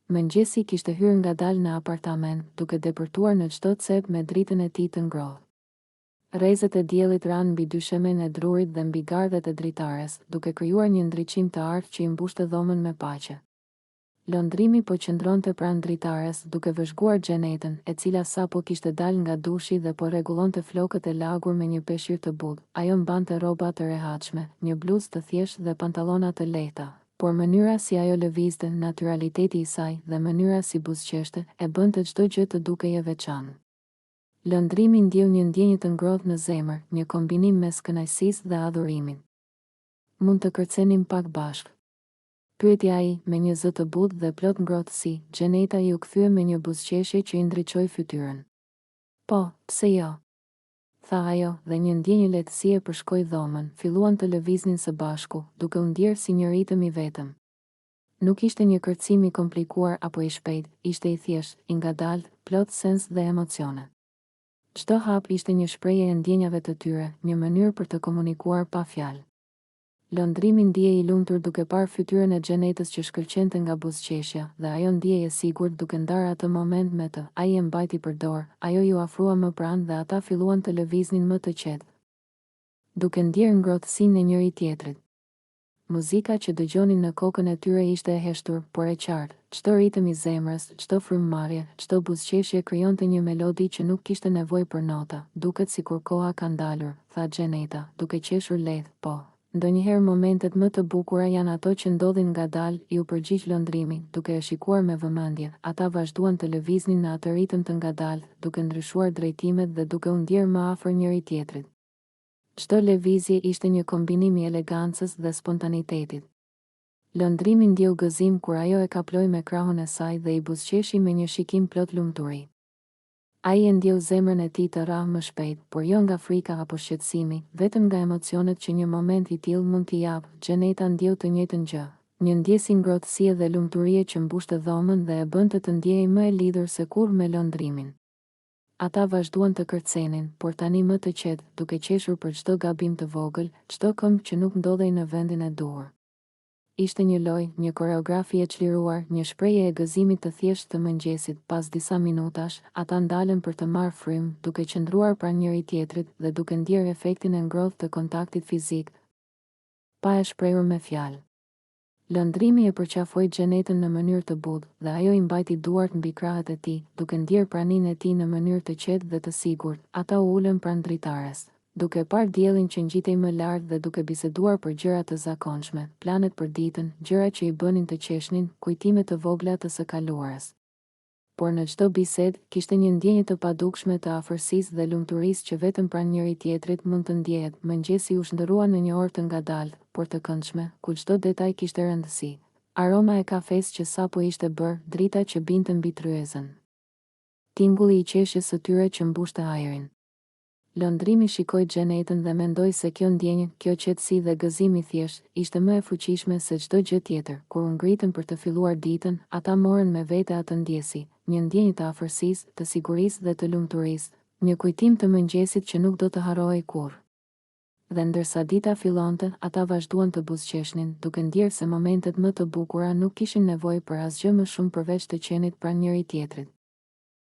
Mëngjesi kishte hyrë ngadalë në apartament, duke depërtuar në çdo cep me dritën e tij të ngrohtë. Rrezet e diellit ranë mbi dyshemen e drurit dhe mbi gardhet e dritares, duke krijuar një ndriçim të artë që i mbushte dhomën me paqe. Lëndrimi po qëndronte pranë dritares, duke vëzhguar Xhenetën, e cila sapo kishte dalë nga dushi dhe po rregullonte flokët e lagur me një peshqir të butë. Ajo mbante rroba të rehatshme, një bluzë të thjeshtë dhe pantallona të lehta, por mënyra si ajo lëvizte, naturaliteti i saj dhe mënyra si buzëqeshte e bënte çdo gjë të dukej e veçantë. Lëndrimi ndjeu një ndjenjë të ngrohtë në zemër, një kombinim mes kënaqësisë dhe adhurimit. "Mund të kërcenim pak bashkë?" pyeti ai, me një zë të butë dhe plot ngrohtësi. Xheneta u kthye me një buzëqeshje që i ndriçoi fytyrën. "Po, pse jo?" tha ajo, dhe një ndjenjë lehtësie përshkoi dhomën. Filluan të lëviznin së bashku, duke u ndier si një ritëm i vetëm. Nuk ishte një kërcim i komplikuar apo i shpejtë, ishte i thjeshtë, i ngadalë, plot sens dhe emocione. Çdo hap ishte një shprehje e ndjenjave të tyre, një mënyrë për të komunikuar pa fjalë. Lëndrimi ndihej i lumtur duke parë fytyrën e Xhenetës që shkëlqente nga buzëqeshja, dhe ajo ndihej e sigurt duke ndarë atë moment me të. Ai e mbajti për dorë, ajo ju afrua më pranë dhe ata filluan të lëviznin më të qetë, duke ndier ngrohtësinë e njëri tjetrit. Muzika që dëgjonin në kokën e tyre ishte e heshtur, por e qartë. Çdo ritëm i zemrës, çdo frymëmarrje, çdo buzëqeshje krijonte një melodi që nuk kishte nevojë për nota. "Duket sikur koha ka ndalur," tha Xheneta, duke qeshur lehtë. "Po, ndonjëherë momentet më të bukura janë ato që ndodhin ngadalë," iu përgjigj Lëndrimi, duke e shikuar me vëmendje. Ata vazhduan të lëviznin në atë ritëm të ngadalë, duke ndryshuar drejtimet dhe duke u ndier më afër njëri tjetrit. Çdo lëvizje ishte një kombinim i elegancës dhe spontanitetit. Lëndrimi ndjeu gëzim kur ajo e kaploi me krahun e saj dhe i buzëqeshi me një shikim plot lumturi. Ai e ndjeu zemrën e tij të rrahë më shpejt, por jo nga frika apo shqetësimi, vetëm nga emocionet që një moment i tillë mund t'i japë. Xheneta ndjeu të njëjtën gjë, një ndjesë ngrohtësie dhe lumturie që mbushte dhomën dhe e bënte të ndiehej më e lidhur se kurrë me Lëndrimin. Ata vazhduan të kërcenin, por tani më të qetë, duke qeshur për çdo gabim të vogël, çdo këmbë që nuk ndodhej në vendin e duhur. Ishte një lojë, një koreografi e çliruar, një shprehje e gëzimit të thjeshtë të mëngjesit. Pas disa minutash, ata ndalën për të marrë frymë, duke qëndruar pranë njëri tjetrit dhe duke ndier efektin e ngrohtë të kontaktit fizik, pa e shprehur me fjalë. Lëndrimi e përqafoi Xhenetën në mënyrë të butë, dhe ajo i mbajti duart mbi krahët e tij, duke ndier praninë e tij në mënyrë të qetë dhe të sigurt. Ata u ulën pranë dritares, duke parë diellin që ngjitej më lart dhe duke biseduar për gjëra të zakonshme, planet për ditën, gjëra që i bënin të qeshnin, kujtime të vogla të së kaluarës. Por në çdo bisedë kishte një ndjenjë të padukshme të afërsisë dhe lumturisë që vetëm pranë njëri tjetrit mund të ndjehet. Mëngjesi u shndërrua në një orë të ngadalë, por të këndshme, ku çdo detaj kishte rëndësi. Aroma e kafes që sapo ishte bërë, drita që binte mbi tryezën, tingulli i qeshjes së tyre që mbushte ajrin. Lëndrimi shikoi Xhenetën dhe mendoi se kjo ndjenjë, kjo qetësi dhe gëzim i thjeshtë, ishte më e fuqishme se çdo gjë tjetër. Kur u ngritën për të filluar ditën, ata morën me vete atë ndjesi, një ndjenjë të afërsisë, të sigurisë dhe të lumturisë, një kujtim të mëngjesit që nuk do të harrohej kurrë. Dhe ndërsa dita fillonte, ata vazhduan të buzëqeshnin, duke ndier se momentet më të bukura nuk kishin nevojë për asgjë më shumë përveç të qenit pranë njëri tjetrit.